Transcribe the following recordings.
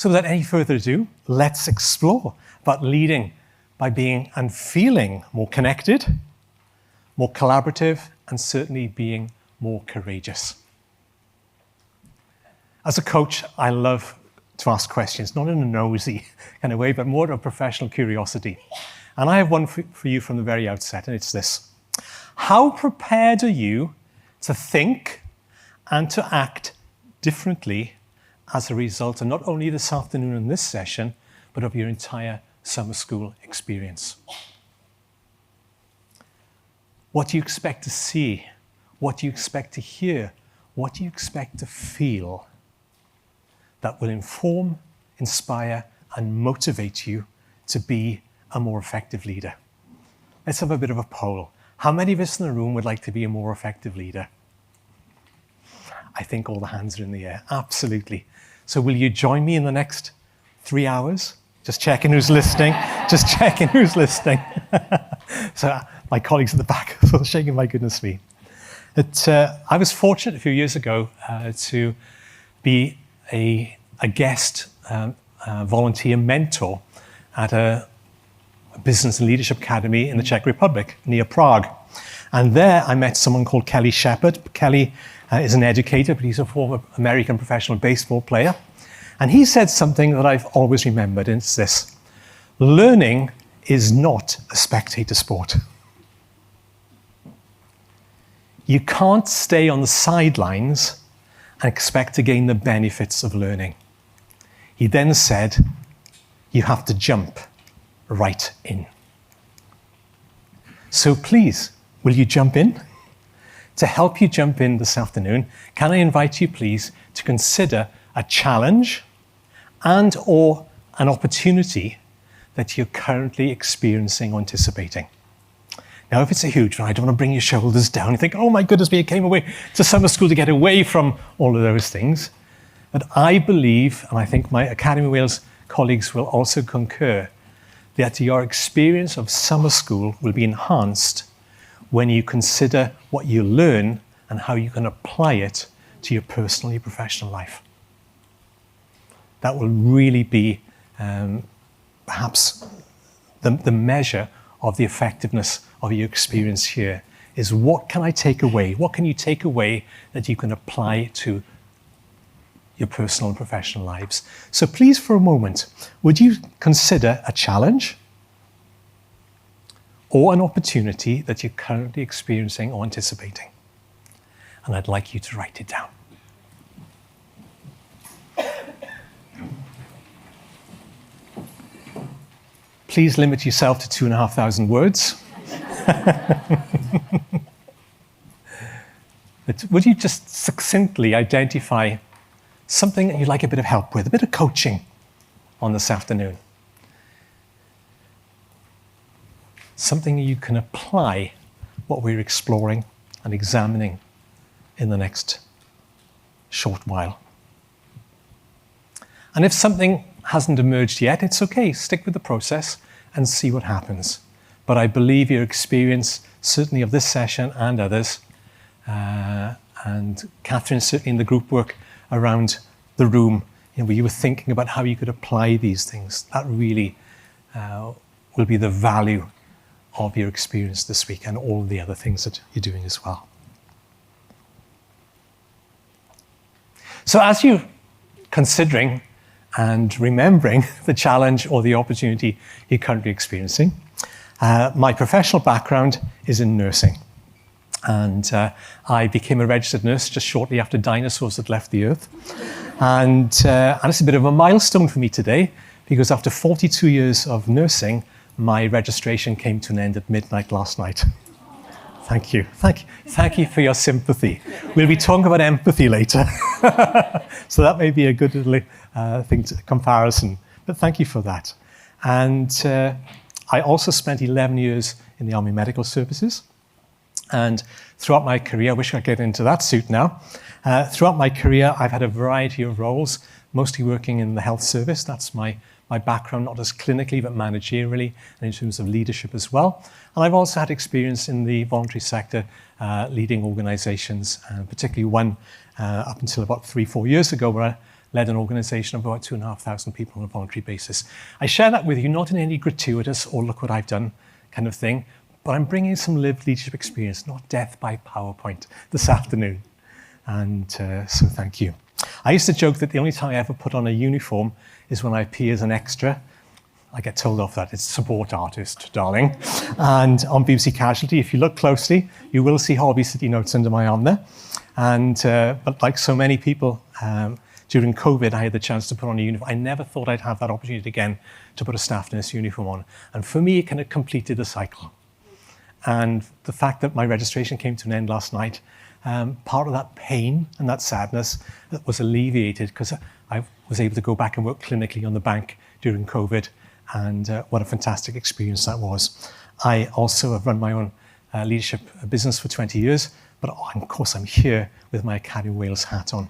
So without any further ado, let's explore about leading by being and feeling more connected, more collaborative, and certainly being more courageous. As a coach, I love to ask questions, not in a nosy kind of way, but more of a professional curiosity. And I have one for you from the very outset, and it's this. How prepared are you to think and to act differently as a result of not only this afternoon and this session, but of your entire summer school experience? What do you expect to see? What do you expect to hear? What do you expect to feel that will inform, inspire, and motivate you to be a more effective leader? Let's have a bit of a poll. How many of us in the room would like to be a more effective leader? I think all the hands are in the air. Absolutely. So will you join me in the next 3 hours? Just checking who's listening. Just checking who's listening. So my colleagues at the back are shaking my goodness me. I was fortunate a few years ago to be a guest volunteer mentor at a business and leadership academy in the Czech Republic near Prague. And there I met someone called Kelly Shepard. Kelly is an educator, but he's a former American professional baseball player. And he said something that I've always remembered, and it's this: learning is not a spectator sport. You can't stay on the sidelines and expect to gain the benefits of learning. He then said, you have to jump right in. So please, will you jump in? To help you jump in this afternoon, can I invite you please to consider a challenge and or an opportunity that you're currently experiencing or anticipating. Now, if it's a huge one, I don't want to bring your shoulders down. You think, oh my goodness me, I came away to summer school to get away from all of those things. But I believe, and I think my Academy Wales colleagues will also concur, that your experience of summer school will be enhanced when you consider what you learn and how you can apply it to your personal and your professional life. That will really be perhaps the measure of the effectiveness of your experience here, is what can I take away? What can you take away that you can apply to your personal and professional lives? So please, for a moment, would you consider a challenge or an opportunity that you're currently experiencing or anticipating? And I'd like you to write it down. Please limit yourself to 2,500 words. But would you just succinctly identify something that you'd like a bit of help with, a bit of coaching on this afternoon? Something you can apply what we're exploring and examining in the next short while. And if something hasn't emerged yet, it's okay. Stick with the process and see what happens. But I believe your experience, certainly of this session and others, and Catherine, certainly in the group work around the room, where you were thinking about how you could apply these things, that really will be the value of your experience this week and all the other things that you're doing as well. So as you're considering and remembering the challenge or the opportunity you're currently experiencing, my professional background is in nursing. And I became a registered nurse just shortly after dinosaurs had left the earth. And it's a bit of a milestone for me today, because after 42 years of nursing, my registration came to an end at midnight last night. Thank you. Thank you for your sympathy. We'll be talking about empathy later. So that may be a good little comparison. But thank you for that. And I also spent 11 years in the Army Medical Services. And throughout my career, I wish I could get into that suit now. Throughout my career, I've had a variety of roles, mostly working in the health service. That's my background, not just clinically, but managerially, and in terms of leadership as well. And I've also had experience in the voluntary sector, leading organizations, particularly one up until about 3-4 years ago, where led an organisation of about 2,500 people on a voluntary basis. I share that with you not in any gratuitous or look what I've done kind of thing, but I'm bringing some lived leadership experience, not death by PowerPoint, this afternoon. And so thank you. I used to joke that the only time I ever put on a uniform is when I appear as an extra. I get told off that. It's support artist, darling. And on BBC Casualty, if you look closely, you will see Holby City Notes under my arm there. And but like so many people, during COVID, I had the chance to put on a uniform. I never thought I'd have that opportunity again to put a staff nurse uniform on. And for me, it kind of completed the cycle. And the fact that my registration came to an end last night, part of that pain and that sadness was alleviated because I was able to go back and work clinically on the bank during COVID. And what a fantastic experience that was. I also have run my own leadership business for 20 years, but of course I'm here with my Academy of Wales hat on.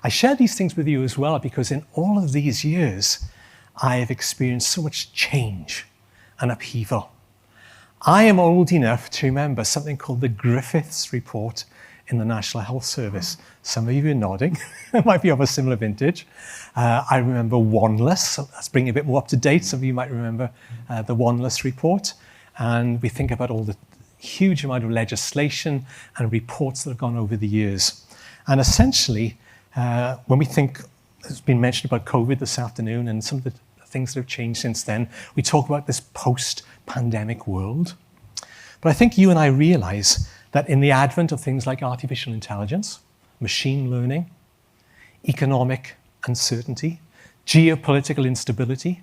I share these things with you as well because in all of these years, I have experienced so much change and upheaval. I am old enough to remember something called the Griffiths Report in the National Health Service. Some of you are nodding. It might be of a similar vintage. I remember Wanless. So that's bringing a bit more up to date. Some of you might remember the Wanless Report. And we think about all the huge amount of legislation and reports that have gone over the years. And essentially, when we think, it's been mentioned about COVID this afternoon and some of the things that have changed since then, we talk about this post-pandemic world. But I think you and I realize that in the advent of things like artificial intelligence, machine learning, economic uncertainty, geopolitical instability,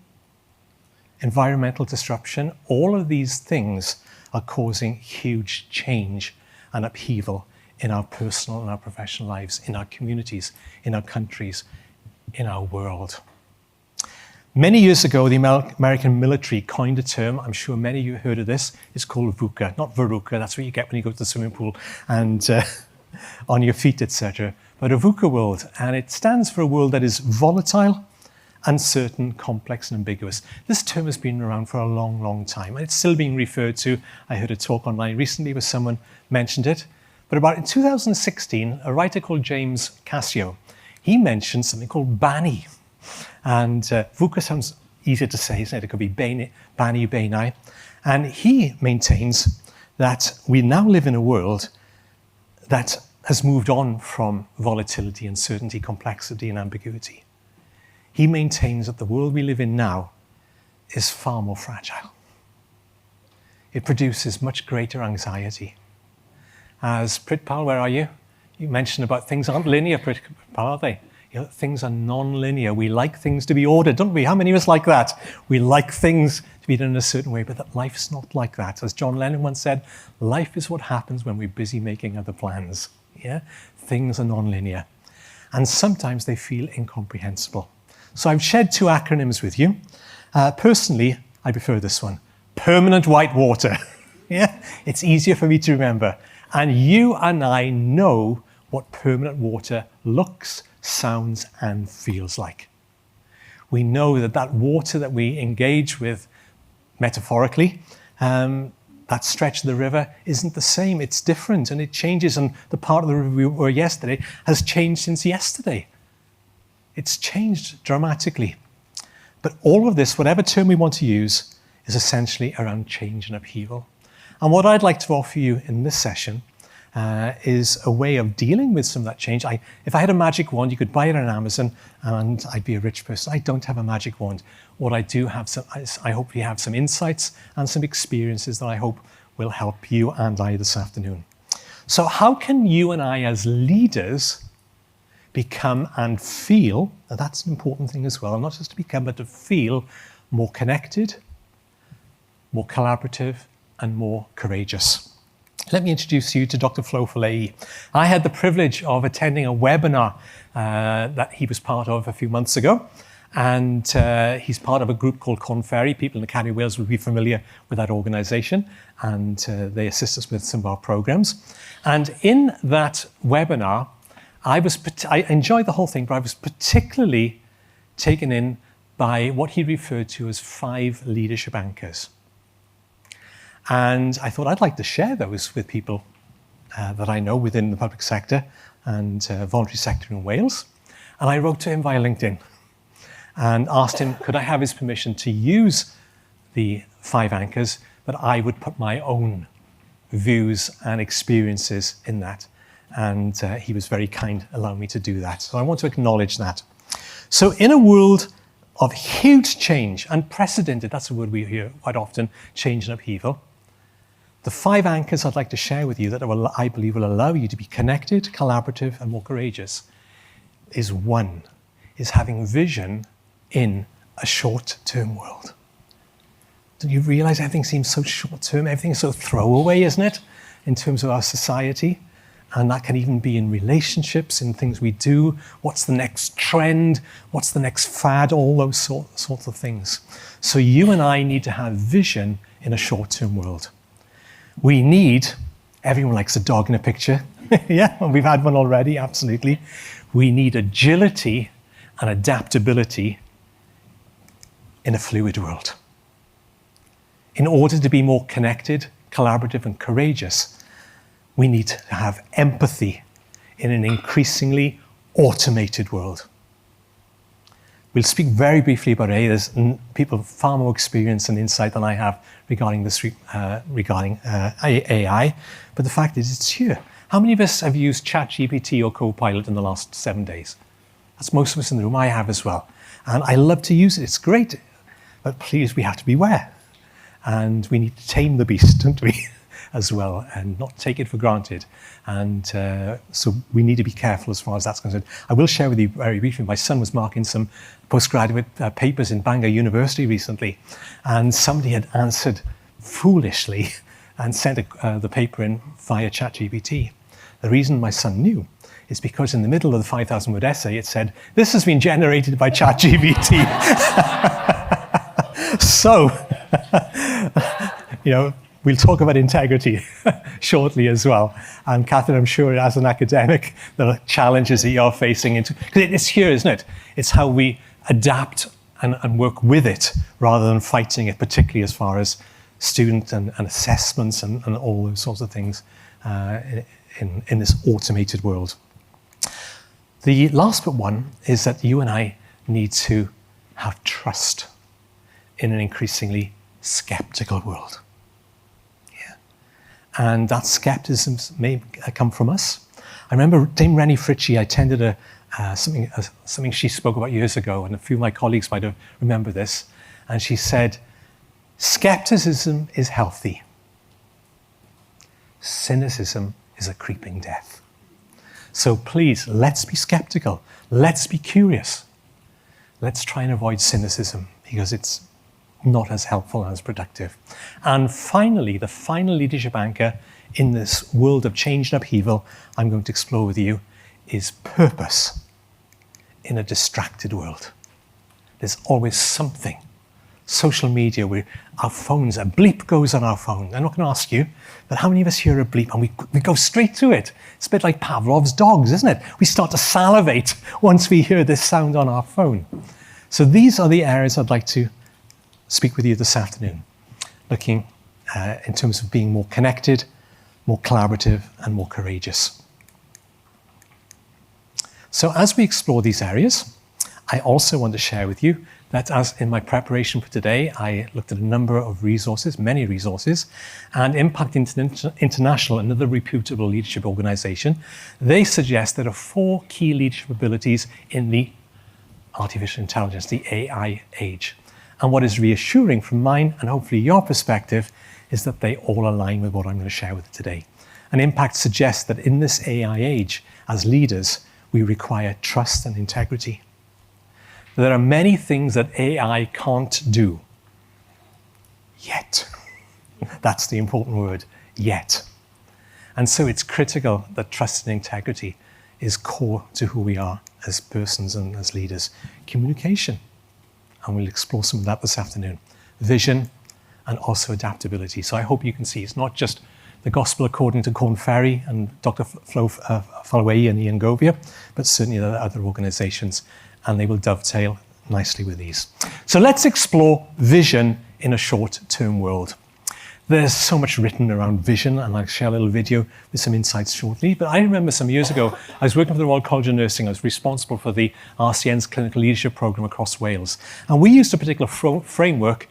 environmental disruption, all of these things are causing huge change and upheaval in our personal and our professional lives, in our communities, in our countries, in our world. Many years ago, the American military coined a term, I'm sure many of you heard of this, it's called VUCA, not VUCA, that's what you get when you go to the swimming pool and on your feet, etc. But a VUCA world, and it stands for a world that is volatile, uncertain, complex, and ambiguous. This term has been around for a long, long time, and it's still being referred to. I heard a talk online recently where someone mentioned it. But about in 2016, a writer called James Cassio, he mentioned something called BANI. And VUCA sounds easier to say, isn't it? It could be BANI, BANI. And he maintains that we now live in a world that has moved on from volatility, uncertainty, complexity, and ambiguity. He maintains that the world we live in now is far more fragile. It produces much greater anxiety. As Pritpal, where are you? You mentioned about things aren't linear, Pritpal, are they? You know, things are non-linear. We like things to be ordered, don't we? How many of us like that? We like things to be done in a certain way, but that life's not like that. As John Lennon once said, life is what happens when we're busy making other plans. Yeah? Things are non-linear. And sometimes they feel incomprehensible. So I've shared two acronyms with you. Personally, I prefer this one, permanent white water. Yeah? It's easier for me to remember. And you and I know what permanent water looks, sounds, and feels like. We know that that water that we engage with, metaphorically, that stretch of the river isn't the same. It's different and it changes. And the part of the river we were yesterday has changed since yesterday. It's changed dramatically. But all of this, whatever term we want to use, is essentially around change and upheaval. And what I'd like to offer you in this session is a way of dealing with some of that change. If I had a magic wand, you could buy it on Amazon and I'd be a rich person. I don't have a magic wand. What I do have, I hopefully have some insights and some experiences that I hope will help you and I this afternoon. So how can you and I as leaders become and feel, and that's an important thing as well, not just to become, but to feel more connected, more collaborative, and more courageous? Let me introduce you to Dr. Flo Folei. I had the privilege of attending a webinar that he was part of a few months ago. And he's part of a group called Corn Ferry. People in the Academy of Wales will be familiar with that organisation. And they assist us with some of our programmes. And in that webinar, I enjoyed the whole thing, but I was particularly taken in by what he referred to as 5 leadership anchors. And I thought I'd like to share those with people that I know within the public sector and voluntary sector in Wales. And I wrote to him via LinkedIn and asked him, could I have his permission to use the 5 anchors, but I would put my own views and experiences in that. And he was very kind allowing me to do that. So I want to acknowledge that. So in a world of huge change, unprecedented, that's a word we hear quite often, change and upheaval, the 5 anchors I'd like to share with you that I believe will allow you to be connected, collaborative, and more courageous is one, is having vision in a short-term world. Do you realize everything seems so short-term? Everything is so throwaway, isn't it, in terms of our society? And that can even be in relationships, in things we do. What's the next trend? What's the next fad? All those sorts of things. So you and I need to have vision in a short-term world. We need, everyone likes a dog in a picture. Yeah, we've had one already, absolutely. We need agility and adaptability in a fluid world. In order to be more connected, collaborative, and courageous, we need to have empathy in an increasingly automated world. We'll speak very briefly about AI. There's people with far more experience and insight than I have regarding this, AI. But the fact is, it's here. How many of us have used ChatGPT or Copilot in the last 7 days? That's most of us in the room. I have as well. And I love to use it. It's great. But please, we have to beware. And we need to tame the beast, don't we, as well, and not take it for granted. And so we need to be careful as far as that's concerned. I will share with you very briefly, my son was marking some postgraduate papers in Bangor University recently, and somebody had answered foolishly and sent the paper in via ChatGPT. The reason my son knew is because in the middle of the 5,000-word essay, it said, "This has been generated by ChatGPT." So, we'll talk about integrity shortly as well. And Catherine, I'm sure as an academic, the challenges that you're facing because it's here, isn't it? It's how we adapt and work with it rather than fighting it, particularly as far as student and assessments and all those sorts of things in this automated world. The last but one is that you and I need to have trust in an increasingly skeptical world. Yeah. And that skepticism may come from us. I remember Dame Rennie Fritchie, I attended something she spoke about years ago, and a few of my colleagues might have remembered this, and she said, skepticism is healthy. Cynicism is a creeping death. So please, let's be skeptical. Let's be curious. Let's try and avoid cynicism because it's not as helpful and as productive. And finally, the final leadership anchor in this world of change and upheaval I'm going to explore with you is purpose in a distracted world. There's always something. Social media, our phones, a bleep goes on our phone. I'm not going to ask you, but how many of us hear a bleep and we go straight to it? It's a bit like Pavlov's dogs, isn't it? We start to salivate once we hear this sound on our phone. So these are the areas I'd like to speak with you this afternoon, looking in terms of being more connected, more collaborative, and more courageous. So as we explore these areas, I also want to share with you that as in my preparation for today, I looked at a number of resources, many resources, and Impact International, another reputable leadership organization, they suggest there are 4 key leadership abilities in the artificial intelligence, the AI age. And what is reassuring from mine and hopefully your perspective is that they all align with what I'm going to share with you today. And Impact suggests that in this AI age, as leaders, we require trust and integrity. There are many things that AI can't do. Yet. That's the important word, yet. And so it's critical that trust and integrity is core to who we are as persons and as leaders. Communication. And we'll explore some of that this afternoon. Vision and also adaptability. So I hope you can see it's not just the gospel according to Corn Ferry and Dr. Flo Falway and Ian Govia, but certainly there are other organizations, and they will dovetail nicely with these. So let's explore vision in a short-term world. There's so much written around vision, and I'll share a little video with some insights shortly. But I remember some years ago, I was working for the Royal College of Nursing. I was responsible for the RCN's clinical leadership program across Wales. And we used a particular framework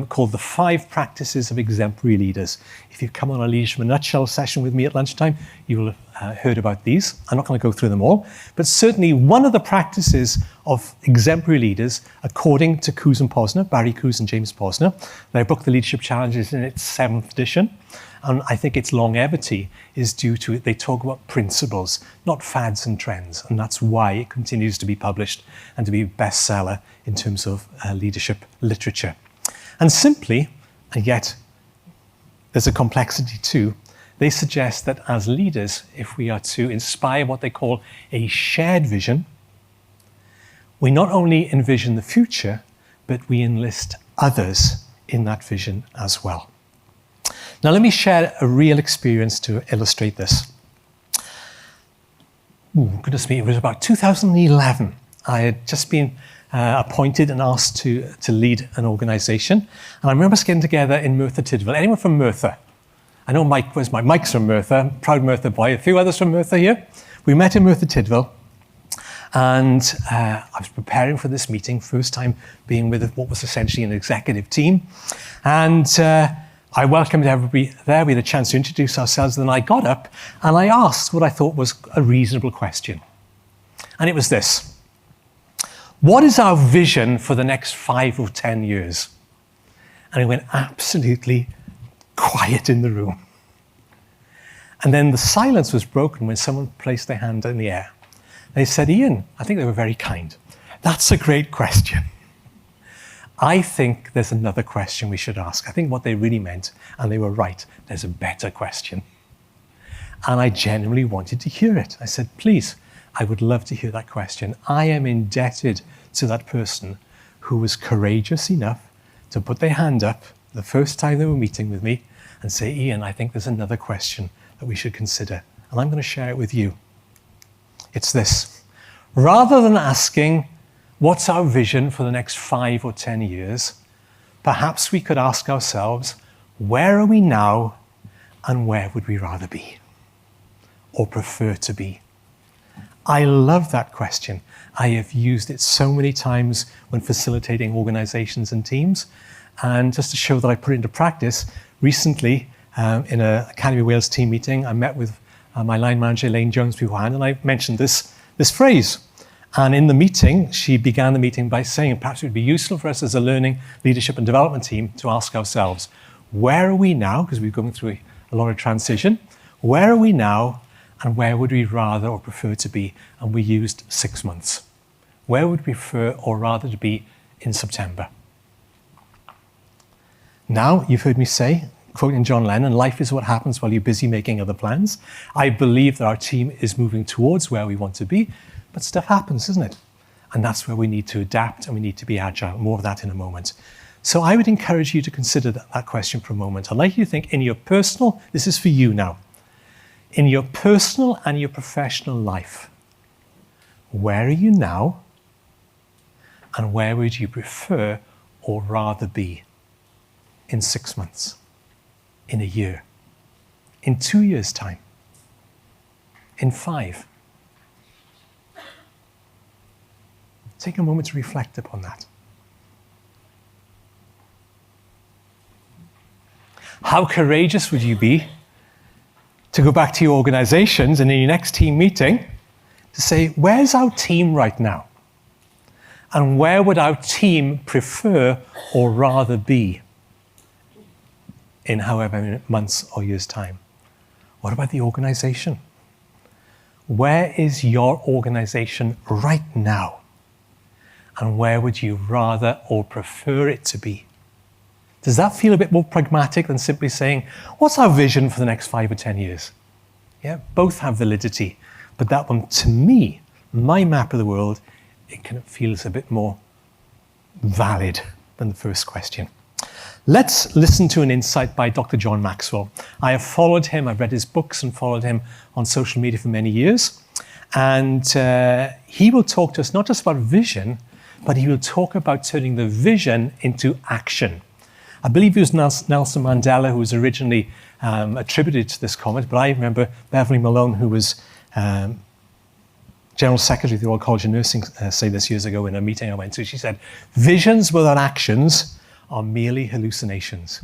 called the 5 Practices of Exemplary Leaders. If you come on a Leadership in a Nutshell session with me at lunchtime, you will have heard about these. I'm not going to go through them all, but certainly one of the practices of exemplary leaders, according to Coos and Posner, Barry Coos and James Posner, their book, The Leadership Challenge, is in its 7th edition. And I think its longevity is due to it. They talk about principles, not fads and trends. And that's why it continues to be published and to be a bestseller in terms of leadership literature. And simply, and yet there's a complexity too, they suggest that as leaders, if we are to inspire what they call a shared vision, we not only envision the future, but we enlist others in that vision as well. Now let me share a real experience to illustrate this. Goodness me, it was about 2011. I had just been appointed and asked to lead an organisation. And I remember us getting together in Merthyr Tydfil. Anyone from Merthyr? I know Mike, where's Mike? Mike's from Merthyr, proud Merthyr boy. A few others from Merthyr here. We met in Merthyr Tydfil. And I was preparing for this meeting, first time being with what was essentially an executive team. And I welcomed everybody there. We had a chance to introduce ourselves. Then I got up and I asked what I thought was a reasonable question. And it was this. What is our vision for the next 5 or 10 years? And it went absolutely quiet in the room. And then the silence was broken when someone placed their hand in the air. They said, Ian, I think they were very kind. That's a great question. I think there's another question we should ask. I think what they really meant, and they were right, there's a better question. And I genuinely wanted to hear it. I said, please, I would love to hear that question. I am indebted to that person who was courageous enough to put their hand up the first time they were meeting with me and say, Ian, I think there's another question that we should consider. And I'm going to share it with you. It's this. Rather than asking, what's our vision for the next 5 or 10 years, perhaps we could ask ourselves, where are we now and where would we rather be or prefer to be? I love that question. I have used it so many times when facilitating organizations and teams. And just to show that I put it into practice, recently in an Academy of Wales team meeting, I met with my line manager, Elaine Jones beforehand, and I mentioned this phrase. And in the meeting, she began the meeting by saying, perhaps it would be useful for us as a learning, leadership and development team to ask ourselves, where are we now? Because we're going through a lot of transition. Where are we now? And where would we rather or prefer to be? And we used 6 months. Where would we prefer or rather to be in September? Now, you've heard me say, quoting John Lennon, life is what happens while you're busy making other plans. I believe that our team is moving towards where we want to be, but stuff happens, isn't it? And that's where we need to adapt and we need to be agile. More of that in a moment. So I would encourage you to consider that question for a moment. I'd like you to think in your personal, this is for you now, in your personal and your professional life, where are you now and where would you prefer or rather be in 6 months, in a year, in 2 years' time, in 5? Take a moment to reflect upon that. How courageous would you be to go back to your organizations and in your next team meeting to say, where's our team right now? And where would our team prefer or rather be in however many months or years' time? What about the organization? Where is your organization right now? And where would you rather or prefer it to be? Does that feel a bit more pragmatic than simply saying, what's our vision for the next 5 or 10 years? Yeah, both have validity. But that one, to me, my map of the world, it kind of feels a bit more valid than the first question. Let's listen to an insight by Dr. John Maxwell. I have followed him, I've read his books and followed him on social media for many years. And he will talk to us not just about vision, but he will talk about turning the vision into action. I believe it was Nelson Mandela who was originally attributed to this comment, but I remember Beverly Malone, who was General Secretary of the Royal College of Nursing, say this years ago in a meeting I went to. She said, visions without actions are merely hallucinations.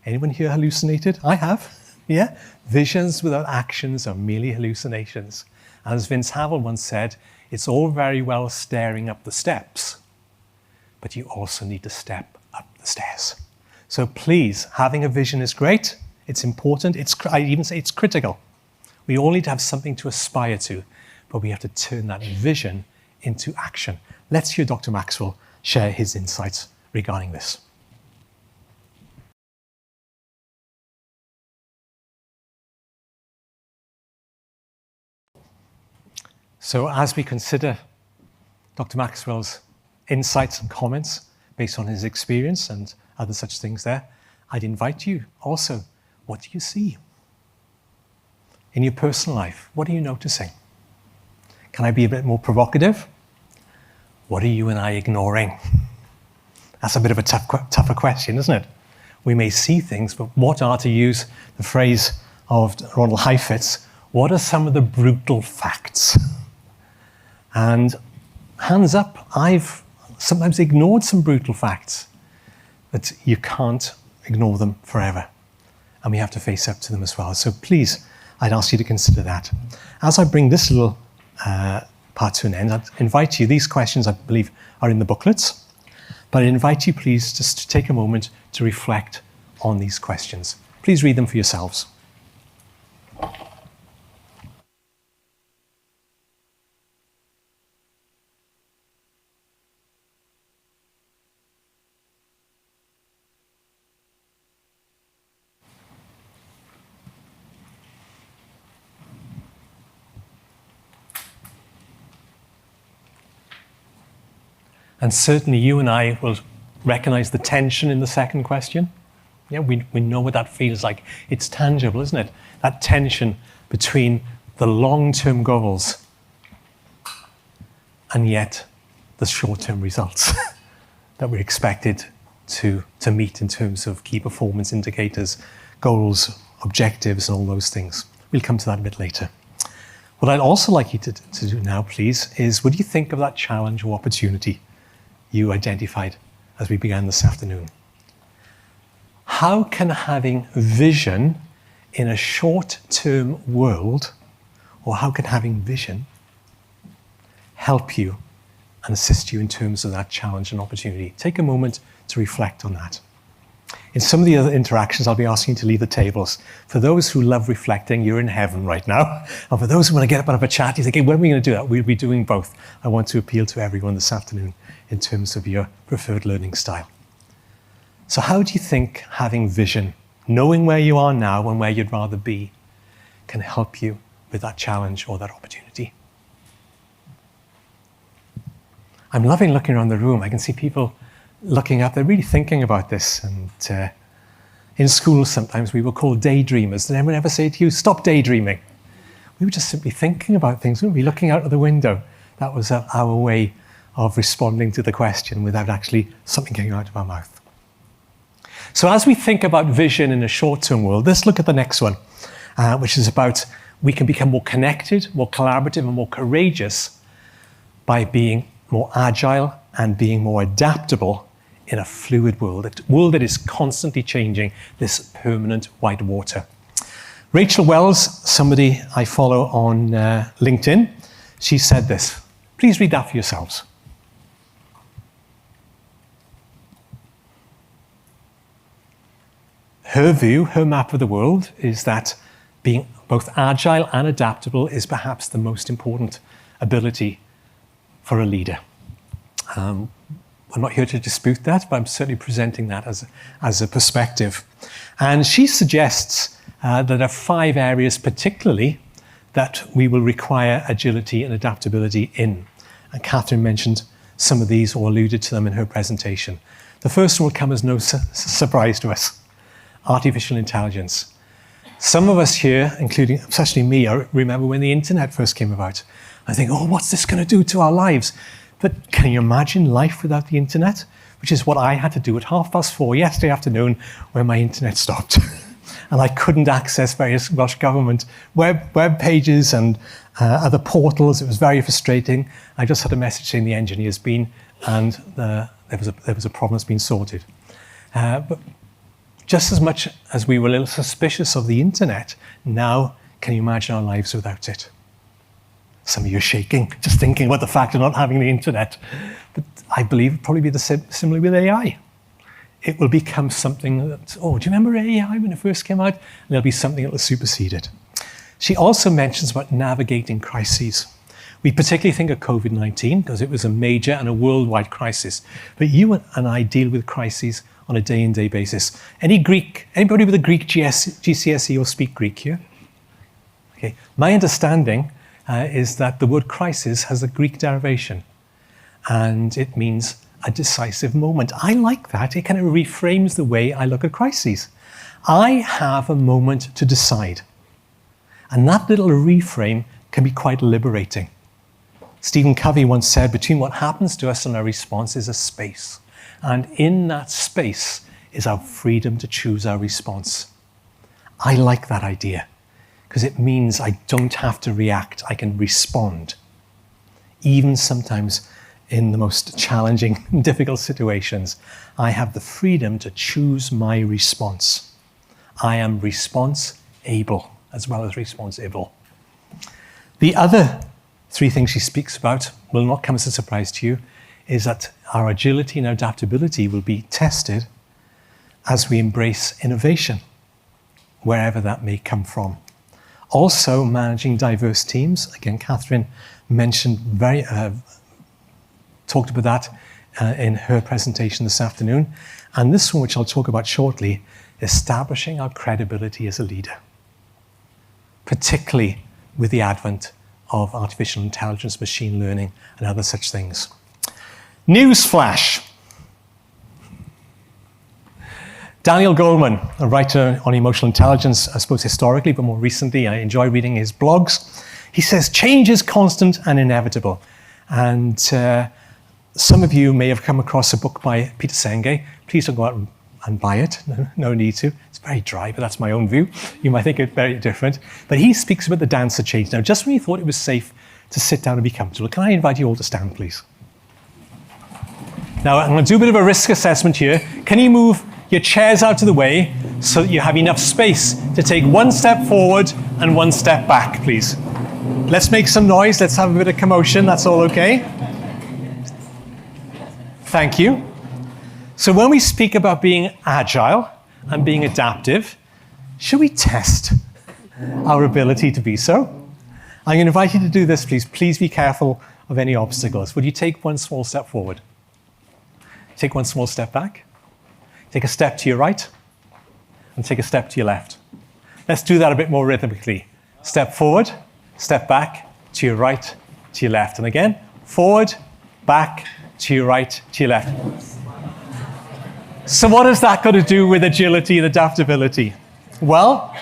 Anyone here hallucinated? I have, yeah? Visions without actions are merely hallucinations. And as Vince Havel once said, it's all very well staring up the steps, but you also need to step up the stairs. So please, having a vision is great. It's important. I even say it's critical. We all need to have something to aspire to, but we have to turn that vision into action. Let's hear Dr. Maxwell share his insights regarding this. So as we consider Dr. Maxwell's insights and comments based on his experience and other such things there, I'd invite you also, what do you see? In your personal life, what are you noticing? Can I be a bit more provocative? What are you and I ignoring? That's a bit of a tougher question, isn't it? We may see things, but what are, to use the phrase of Ronald Heifetz, what are some of the brutal facts? And hands up, I've sometimes ignored some brutal facts, but you can't ignore them forever. And we have to face up to them as well. So please, I'd ask you to consider that. As I bring this little part to an end, I'd invite you, these questions I believe are in the booklets, but I invite you please just to take a moment to reflect on these questions. Please read them for yourselves. And certainly you and I will recognize the tension in the second question. Yeah, we know what that feels like. It's tangible, isn't it? That tension between the long-term goals and yet the short-term results that we're expected to meet in terms of key performance indicators, goals, objectives, and all those things. We'll come to that a bit later. What I'd also like you to do now, please, is would you think of that challenge or opportunity you identified as we began this afternoon? How can having vision in a short-term world, or how can having vision help you and assist you in terms of that challenge and opportunity? Take a moment to reflect on that. In some of the other interactions, I'll be asking you to leave the tables. For those who love reflecting, you're in heaven right now. And for those who want to get up and have a chat, you think, hey, when are we going to do that? We'll be doing both. I want to appeal to everyone this afternoon in terms of your preferred learning style. So how do you think having vision, knowing where you are now and where you'd rather be, can help you with that challenge or that opportunity? I'm loving looking around the room. I can see people looking up, they're really thinking about this. And in school, sometimes we were called daydreamers. Did anyone ever say to you, stop daydreaming? We were just simply thinking about things. We would be looking out of the window. That was our way of responding to the question without actually something getting out of our mouth. So as we think about vision in a short-term world, let's look at the next one, which is about we can become more connected, more collaborative, and more courageous by being more agile and being more adaptable in a fluid world, a world that is constantly changing, this permanent white water. Rachel Wells, somebody I follow on LinkedIn, she said this. Please read that for yourselves. Her view, her map of the world, is that being both agile and adaptable is perhaps the most important ability for a leader. I'm not here to dispute that, but I'm certainly presenting that as a perspective. And she suggests that there are 5 areas particularly that we will require agility and adaptability in. And Catherine mentioned some of these or alluded to them in her presentation. The first one will come as no surprise to us. Artificial intelligence. Some of us here, including especially me, I remember when the internet first came about. I think, oh, what's this going to do to our lives? But can you imagine life without the internet? which is what I had to do at 4:30 yesterday afternoon when my internet stopped. And I couldn't access various Welsh Government web pages and other portals. It was very frustrating. I just had a message saying the engineer's been, and there was a problem that's been sorted. But just as much as we were a little suspicious of the internet, now can you imagine our lives without it? Some of you are shaking, just thinking about the fact of not having the internet. But I believe it'll probably be similar with AI. It will become something that, oh, do you remember AI when it first came out? And there'll be something that will supersede it. She also mentions about navigating crises. We particularly think of COVID-19 because it was a major and a worldwide crisis. But you and I deal with crises on a day-in-day basis. Anybody with a Greek GCSE or speak Greek here? Okay. My understanding is that the word crisis has a Greek derivation, and it means a decisive moment. I like that. It kind of reframes the way I look at crises. I have a moment to decide. And that little reframe can be quite liberating. Stephen Covey once said, between what happens to us and our response is a space. And in that space is our freedom to choose our response. I like that idea because it means I don't have to react. I can respond. Even sometimes in the most challenging and difficult situations, I have the freedom to choose my response. I am response-able as well as responsible. The other three things she speaks about will not come as a surprise to you, is that our agility and adaptability will be tested as we embrace innovation, wherever that may come from. Also, managing diverse teams. Again, Catherine mentioned talked about that in her presentation this afternoon. And this one, which I'll talk about shortly, establishing our credibility as a leader, particularly with the advent of artificial intelligence, machine learning, and other such things. Newsflash. Daniel Goleman, a writer on emotional intelligence, I suppose historically, but more recently, I enjoy reading his blogs. He says, change is constant and inevitable. And some of you may have come across a book by Peter Senge. Please don't go out and buy it. No need to. It's very dry, but that's my own view. You might think it's very different. But he speaks about the dance of change. Now, just when you thought it was safe to sit down and be comfortable, can I invite you all to stand, please? Now, I'm going to do a bit of a risk assessment here. Can you move your chairs out of the way so that you have enough space to take one step forward and one step back, please? Let's make some noise. Let's have a bit of commotion. That's all okay? Thank you. So when we speak about being agile and being adaptive, should we test our ability to be so? I'm going to invite you to do this, please. Please be careful of any obstacles. Would you take one small step forward? Take one small step back. Take a step to your right. And take a step to your left. Let's do that a bit more rhythmically. Step forward, step back, to your right, to your left. And again, forward, back, to your right, to your left. So what has that got to do with agility and adaptability? Well,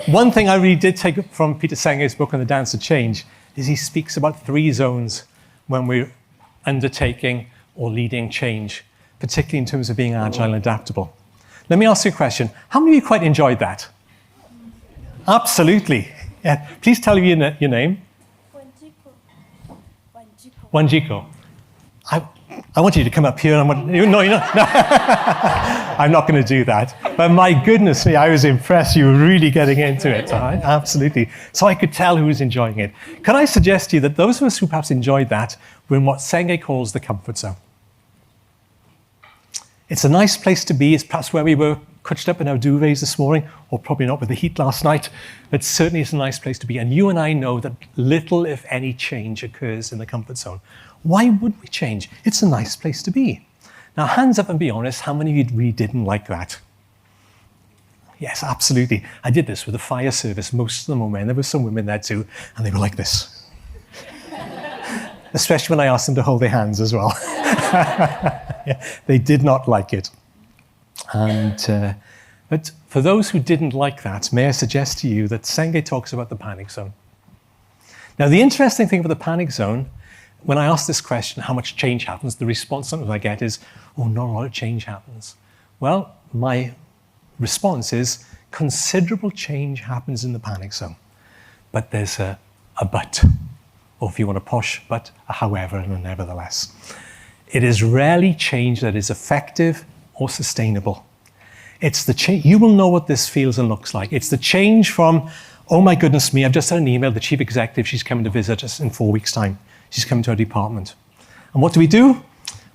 one thing I really did take from Peter Senge's book on the Dance of Change is he speaks about 3 zones when we're undertaking or leading change, particularly in terms of being agile and adaptable. Let me ask you a question. How many of you quite enjoyed that? Absolutely. Yeah. Please tell me your name. Wanjiko. I want you to come up here. No, you're not. No. I'm not going to do that. But my goodness me, I was impressed. You were really getting into it. Right? Absolutely. So I could tell who was enjoying it. Can I suggest to you that those of us who perhaps enjoyed that were in what Senge calls the comfort zone? It's a nice place to be. It's perhaps where we were couched up in our duvets this morning, or probably not with the heat last night, but certainly it's a nice place to be. And you and I know that little, if any, change occurs in the comfort zone. Why would we change? It's a nice place to be. Now, hands up and be honest, how many of you really didn't like that? Yes, absolutely. I did this with the fire service. Most of them were men. There were some women there too, and they were like this. Especially when I asked them to hold their hands as well. Yeah, they did not like it. And but for those who didn't like that, may I suggest to you that Senge talks about the panic zone. Now, the interesting thing about the panic zone when I ask this question, how much change happens, the response sometimes I get is, oh, not a lot of change happens. Well, my response is, considerable change happens in the panic zone. But there's a but, or if you want a posh but, a however and a nevertheless. It is rarely change that is effective or sustainable. It's the change, you will know what this feels and looks like. It's the change from, oh my goodness me, I've just had an email, the chief executive, she's coming to visit us in 4 weeks' time. She's coming to our department. And what do?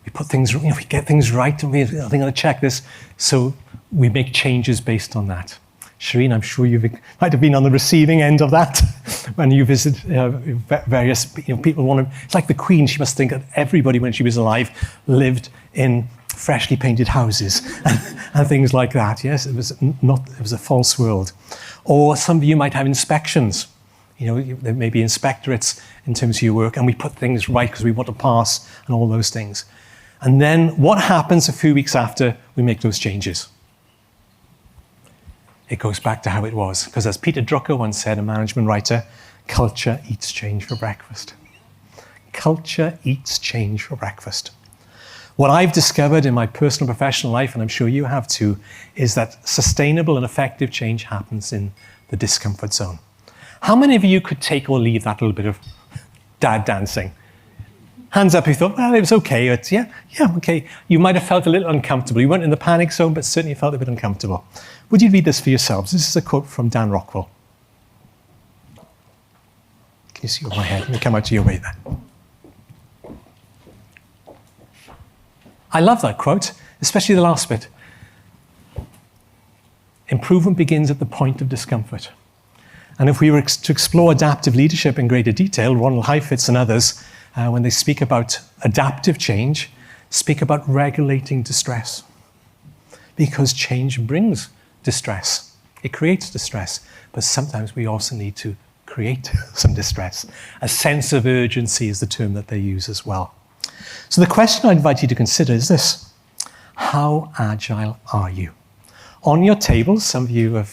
We put things, we get things right, and I think I'm going to check this. So we make changes based on that. Shireen, I'm sure you might have been on the receiving end of that when you visit various people. It's like the Queen. She must think that everybody, when she was alive, lived in freshly painted houses and things like that. Yes, it was a false world. Or some of you might have inspections. There may be inspectorates in terms of your work, and we put things right because we want to pass and all those things. And then what happens a few weeks after we make those changes? It goes back to how it was. Because as Peter Drucker once said, a management writer, culture eats change for breakfast. Culture eats change for breakfast. What I've discovered in my personal and professional life, and I'm sure you have too, is that sustainable and effective change happens in the discomfort zone. How many of you could take or leave that little bit of dad dancing? Hands up if you thought, well, it was okay. Yeah, okay. You might have felt a little uncomfortable. You weren't in the panic zone, but certainly felt a bit uncomfortable. Would you read this for yourselves? This is a quote from Dan Rockwell. Can you see over my head? Let me come out to your way there. I love that quote, especially the last bit. Improvement begins at the point of discomfort. And if we were to explore adaptive leadership in greater detail, Ronald Heifetz and others, when they speak about adaptive change, speak about regulating distress. Because change brings distress. It creates distress. But sometimes we also need to create some distress. A sense of urgency is the term that they use as well. So the question I invite you to consider is this. How agile are you? On your tables, some of you have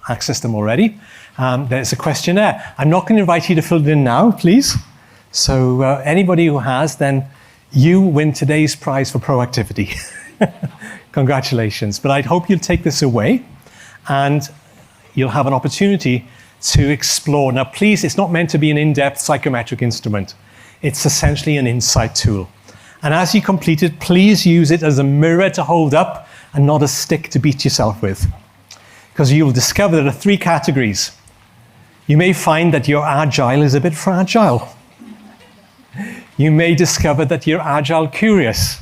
accessed them already. There's a questionnaire. I'm not going to invite you to fill it in now, please. So anybody who has, then you win today's prize for proactivity. Congratulations. But I hope you'll take this away and you'll have an opportunity to explore. Now, please, it's not meant to be an in-depth psychometric instrument. It's essentially an insight tool. And as you complete it, please use it as a mirror to hold up and not a stick to beat yourself with. Because you'll discover there are 3 categories. You may find that your agile is a bit fragile. You may discover that you're agile curious,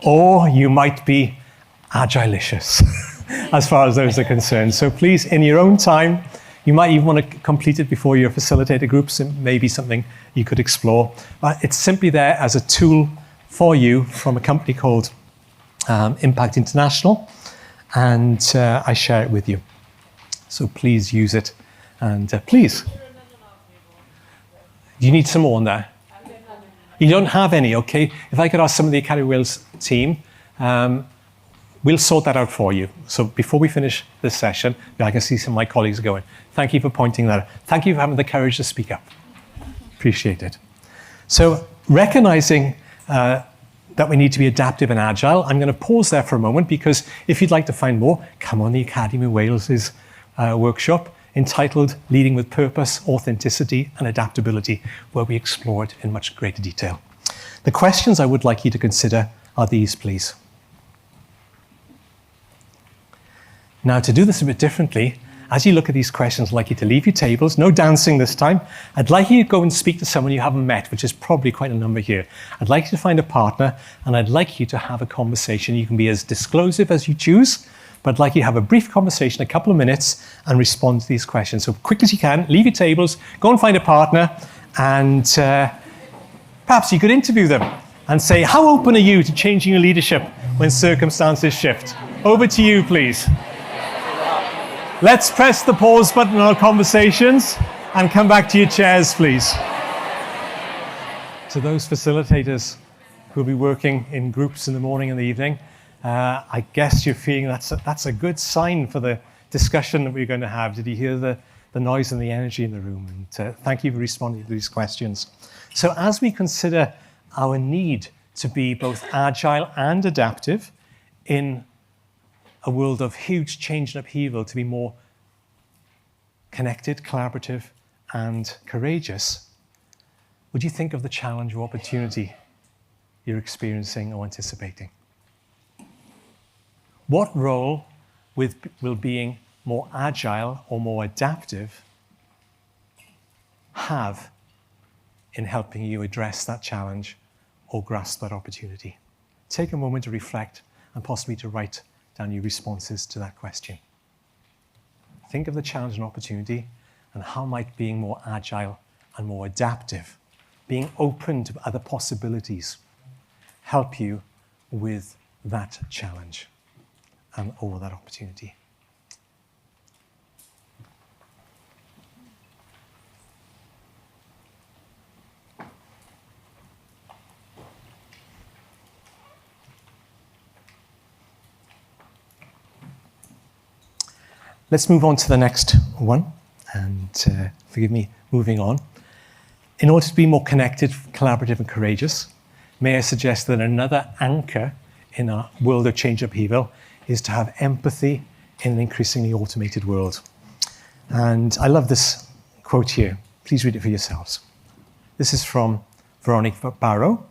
or you might be agilicious as far as those are concerned. So please, in your own time, you might even want to complete it before your facilitator groups. It may be something you could explore. It's simply there as a tool for you from a company called Impact International, and I share it with you. So please use it, and please. You need some more on there? You don't have any, okay? If I could ask some of the Academy Wales team, we'll sort that out for you. So before we finish this session, I can see some of my colleagues going. Thank you for pointing that out. Thank you for having the courage to speak up. Appreciate it. So recognizing that we need to be adaptive and agile, I'm going to pause there for a moment, because if you'd like to find more, come on the Academy Wales's workshop entitled Leading with Purpose, Authenticity and Adaptability, where we explore it in much greater detail. The questions I would like you to consider are these, please. Now, to do this a bit differently, as you look at these questions, I'd like you to leave your tables, no dancing this time. I'd like you to go and speak to someone you haven't met, which is probably quite a number here. I'd like you to find a partner, and I'd like you to have a conversation. You can be as disclosive as you choose, but I'd like you to have a brief conversation, a couple of minutes, and respond to these questions. So quick as you can, leave your tables, go and find a partner, and perhaps you could interview them and say, how open are you to changing your leadership when circumstances shift? Over to you, please. Let's press the pause button on our conversations and come back to your chairs, please. To those facilitators who'll be working in groups in the morning and the evening, I guess you're feeling that's a good sign for the discussion that we're going to have. Did you hear the noise and the energy in the room? And thank you for responding to these questions. So as we consider our need to be both agile and adaptive in a world of huge change and upheaval, to be more connected, collaborative, and courageous, would you think of the challenge or opportunity you're experiencing or anticipating? What role will being more agile or more adaptive have in helping you address that challenge or grasp that opportunity? Take a moment to reflect and possibly to write down your responses to that question. Think of the challenge and opportunity, and how might being more agile and more adaptive, being open to other possibilities, help you with that challenge or that opportunity. Let's move on to the next one, and forgive me, moving on. In order to be more connected, collaborative, and courageous, may I suggest that another anchor in our world of change upheaval is to have empathy in an increasingly automated world. And I love this quote here. Please read it for yourselves. This is from Veronique Barrow.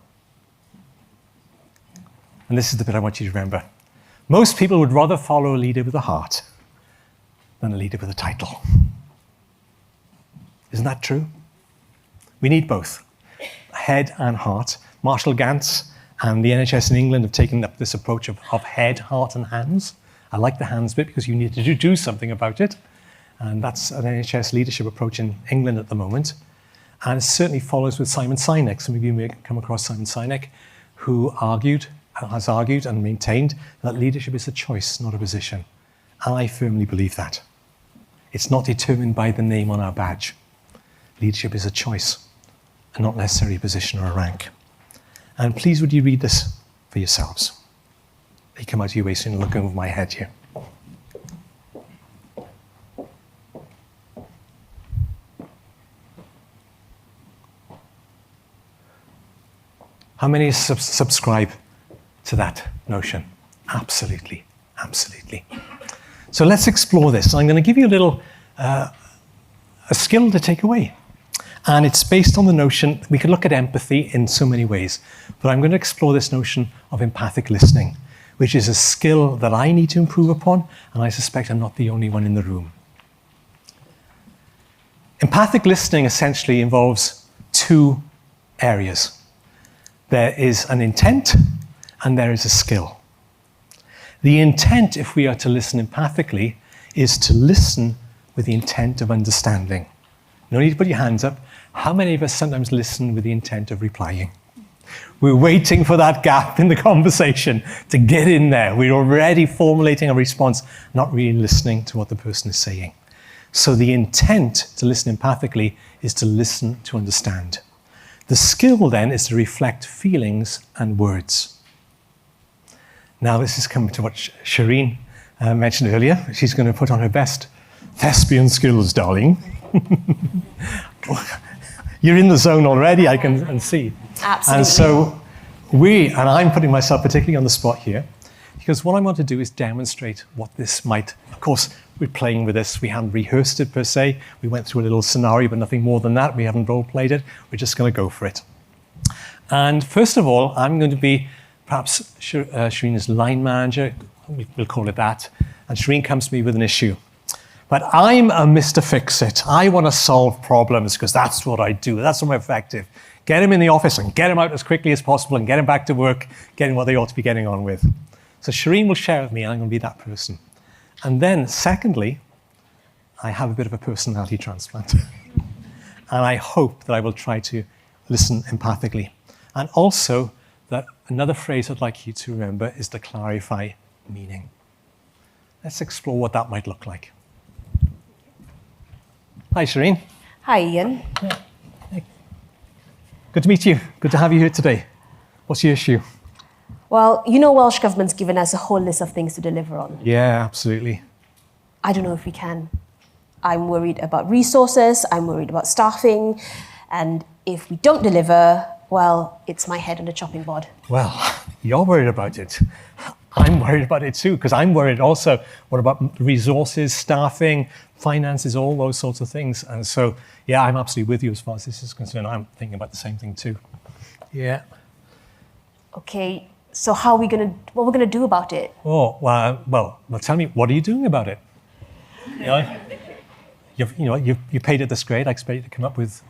And this is the bit I want you to remember. Most people would rather follow a leader with a heart than a leader with a title. Isn't that true? We need both, head and heart. Marshall Gantz and the NHS in England have taken up this approach of head, heart, and hands. I like the hands bit because you need to do something about it. And that's an NHS leadership approach in England at the moment. And it certainly follows with Simon Sinek. Some of you may come across Simon Sinek, who has argued and maintained that leadership is a choice, not a position. And I firmly believe that. It's not determined by the name on our badge. Leadership is a choice, and not necessarily a position or a rank. And please would you read this for yourselves. They come out of your way soon, look over my head here. How many subscribe to that notion? Absolutely, absolutely. So let's explore this. I'm going to give you a little, a skill to take away. And it's based on the notion, we could look at empathy in so many ways, but I'm going to explore this notion of empathic listening, which is a skill that I need to improve upon, and I suspect I'm not the only one in the room. Empathic listening essentially involves two areas. There is an intent and there is a skill. The intent, if we are to listen empathically, is to listen with the intent of understanding. No need to put your hands up. How many of us sometimes listen with the intent of replying? We're waiting for that gap in the conversation to get in there. We're already formulating a response, not really listening to what the person is saying. So the intent to listen empathically is to listen to understand. The skill then is to reflect feelings and words. Now this is coming to what Shireen mentioned earlier. She's going to put on her best thespian skills, darling. You're in the zone already, I can see. Absolutely. And so I'm putting myself particularly on the spot here, because what I want to do is demonstrate what this might, of course, we're playing with this. We haven't rehearsed it per se. We went through a little scenario, but nothing more than that. We haven't role-played it. We're just going to go for it. And first of all, I'm going to be perhaps Shireen's line manager, we'll call it that, and Shireen comes to me with an issue. But I'm a Mr. Fix-It. I want to solve problems because that's what I do. That's what I'm effective. Get them in the office and get them out as quickly as possible and get them back to work, getting what they ought to be getting on with. So Shireen will share with me, and I'm going to be that person. And then, secondly, I have a bit of a personality transplant. And I hope that I will try to listen empathically. And also, that another phrase I'd like you to remember is to clarify meaning. Let's explore what that might look like. Hi, Shireen. Hi, Ian. Yeah. Hey. Good to meet you. Good to have you here today. What's your issue? Well, you know Welsh Government's given us a whole list of things to deliver on. Yeah, absolutely. I don't know if we can. I'm worried about resources, I'm worried about staffing, and if we don't deliver, well, it's my head on the chopping board. Well, you're worried about it. I'm worried about it too, because I'm worried also. What about resources, staffing, finances, all those sorts of things? And so, yeah, I'm absolutely with you as far as this is concerned. I'm thinking about the same thing too. Yeah. Okay, so what are we gonna do about it? Oh, well, tell me, what are you doing about it? You know, you paid it this grade. I expect you to come up with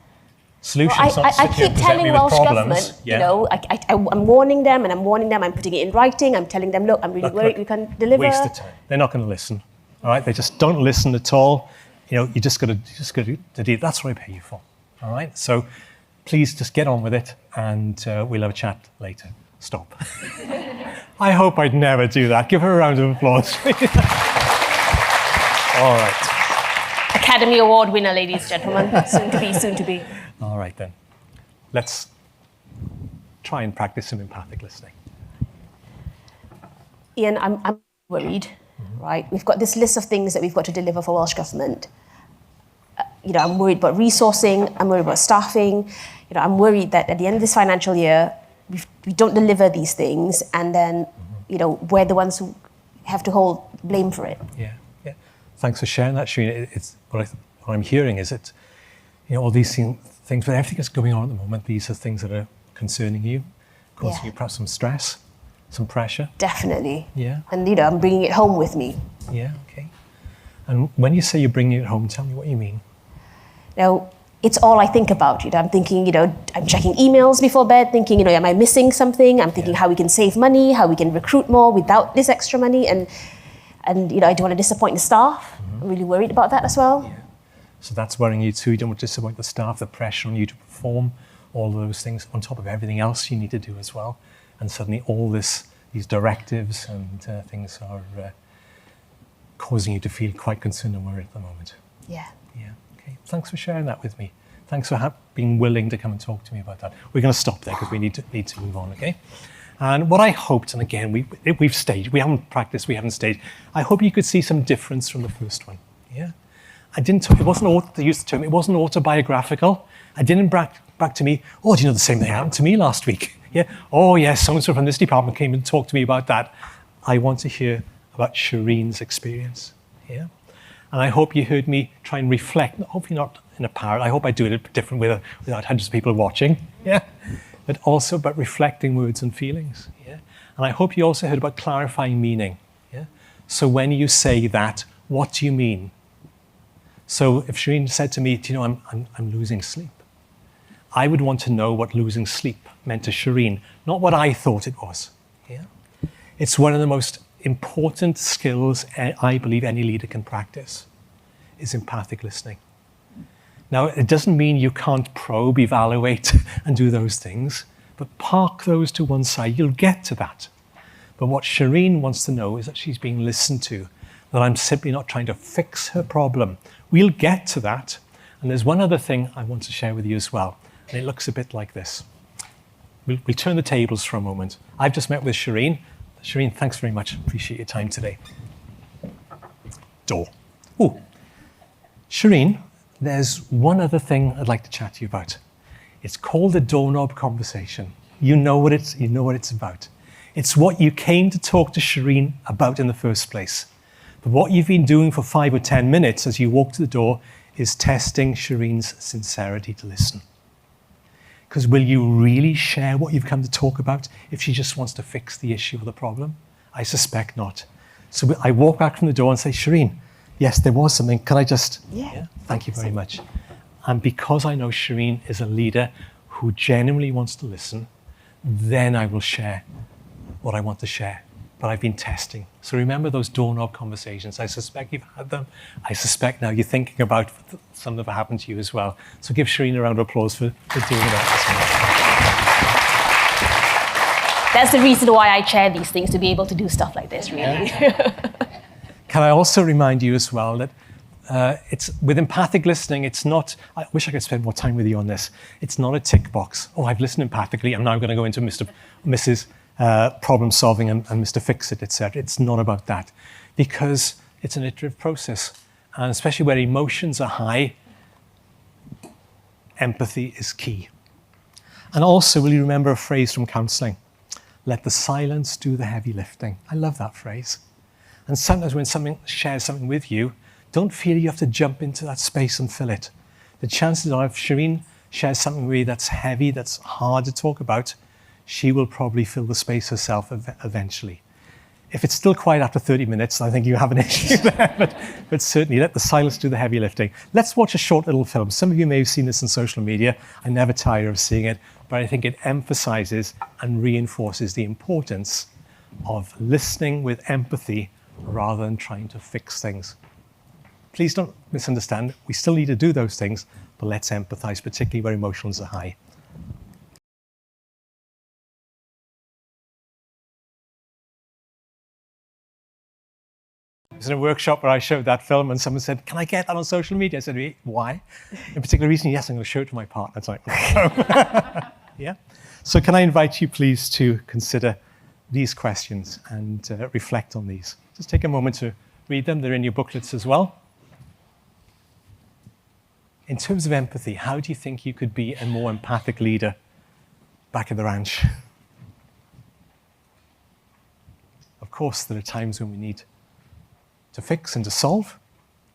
solutions. I keep telling Welsh Government, Yeah. you know, I'm warning them and I'm warning them, I'm putting it in writing, I'm telling them, look, I'm really worried we can't deliver. Waste of time. They're not going to listen. All right, they just don't listen at all. You know, you just got to do. That's what I pay you for. All right, so please just get on with it, and we'll have a chat later. Stop. I hope I'd never do that. Give her a round of applause. All right. Academy Award winner, ladies and gentlemen. Soon to be. All right then. Let's try and practice some empathic listening. Ian, I'm worried, right? We've got this list of things that we've got to deliver for Welsh Government. You know, I'm worried about resourcing, I'm worried about staffing. You know, I'm worried that at the end of this financial year, we don't deliver these things, and then, you know, we're the ones who have to hold blame for it. Yeah. Thanks for sharing that, Shireen. It's what I'm hearing is that, you know, all these things, with everything that's going on at the moment, these are things that are concerning you, causing you perhaps some stress, some pressure. Definitely. Yeah. And, you know, I'm bringing it home with me. Yeah, okay. And when you say you're bringing it home, tell me what you mean. Now, it's all I think about. You know, I'm thinking, you know, I'm checking emails before bed, thinking, you know, am I missing something? I'm thinking how we can save money, how we can recruit more without this extra money. And you know, I don't want to disappoint the staff. I'm really worried about that as well. Yeah. So that's worrying you too. You don't want to disappoint the staff, the pressure on you to perform all those things on top of everything else you need to do as well. And suddenly all these directives and things are causing you to feel quite concerned and worried at the moment. Yeah. Yeah. Okay. Thanks for sharing that with me. Thanks for being willing to come and talk to me about that. We're going to stop there because we need to move on. Okay. And what I hoped, and again, we've staged, we haven't practiced, we haven't staged. I hope you could see some difference from the first one. Yeah. It wasn't, to use the term, it wasn't autobiographical. I didn't back to me, oh, do you know the same thing happened to me last week? Yeah. Oh, yes, so-and-so from this department came and talked to me about that. I want to hear about Shireen's experience. Yeah. And I hope you heard me try and reflect, hopefully not in a parrot. I hope I do it a bit different without hundreds of people watching. Yeah. But also about reflecting words and feelings. Yeah? And I hope you also heard about clarifying meaning. Yeah? So when you say that, what do you mean? So if Shireen said to me, do you know, I'm losing sleep, I would want to know what losing sleep meant to Shireen, not what I thought it was. Yeah? It's one of the most important skills I believe any leader can practice, is empathic listening. Now, it doesn't mean you can't probe, evaluate, and do those things, but park those to one side. You'll get to that. But what Shireen wants to know is that she's being listened to, that I'm simply not trying to fix her problem. We'll get to that. And there's one other thing I want to share with you as well, and it looks a bit like this. We'll turn the tables for a moment. I've just met with Shireen. Shireen, thanks very much. Appreciate your time today. Door. Oh, Shireen, there's one other thing I'd like to chat to you about. It's called the doorknob conversation. You know what it's about. It's what you came to talk to Shireen about in the first place. But what you've been doing for 5 or 10 minutes as you walk to the door is testing Shireen's sincerity to listen. Because will you really share what you've come to talk about if she just wants to fix the issue or the problem? I suspect not. So I walk back from the door and say, Shireen, yes, there was something. Can I just... Yeah. Thank you very much. And because I know Shireen is a leader who genuinely wants to listen, then I will share what I want to share. But I've been testing. So remember those doorknob conversations. I suspect you've had them. I suspect now you're thinking about some that have happened to you as well. So give Shireen a round of applause for doing that. That's the reason why I chair these things, to be able to do stuff like this, really. Yeah. Can I also remind you as well that it's with empathic listening, it's not, I wish I could spend more time with you on this. It's not a tick box. Oh, I've listened empathically. I'm now going to go into Mrs. Problem solving and Mr. Fix-It, etc. It's not about that, because it's an iterative process. And especially where emotions are high, empathy is key. And also, will you remember a phrase from counselling? Let the silence do the heavy lifting. I love that phrase. And sometimes when someone shares something with you, don't feel you have to jump into that space and fill it. The chances are if Shireen shares something with you that's heavy, that's hard to talk about, she will probably fill the space herself eventually. If it's still quiet after 30 minutes, I think you have an issue there. But certainly let the silence do the heavy lifting. Let's watch a short little film. Some of you may have seen this on social media. I never tire of seeing it, but I think it emphasizes and reinforces the importance of listening with empathy rather than trying to fix things. Please don't misunderstand. We still need to do those things, but let's empathize, particularly where emotions are high. I was in a workshop where I showed that film and someone said, can I get that on social media? I said, why? In particular reason, yes, I'm going to show it to my partner. It's like, yeah. So can I invite you, please, to consider these questions and reflect on these. Just take a moment to read them. They're in your booklets as well. In terms of empathy, how do you think you could be a more empathic leader back at the ranch? Of course, there are times when we need to fix and to solve.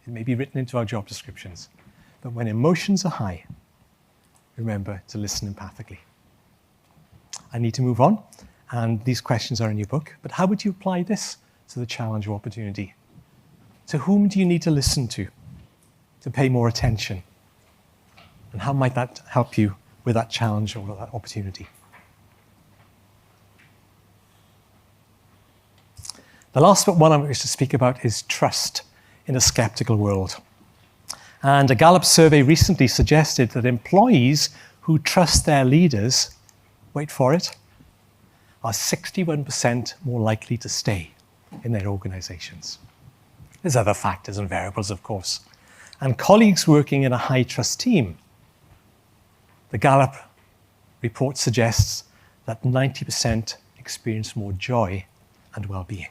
It may be written into our job descriptions. But when emotions are high, remember to listen empathically. I need to move on, and these questions are in your book. But how would you apply this to the challenge or opportunity? To whom do you need to listen to pay more attention? And how might that help you with that challenge or that opportunity? The last one I'm going to speak about is trust in a skeptical world. And a Gallup survey recently suggested that employees who trust their leaders, wait for it, are 61% more likely to stay in their organizations. There's other factors and variables, of course. And colleagues working in a high-trust team, the Gallup report suggests that 90% experience more joy and well-being.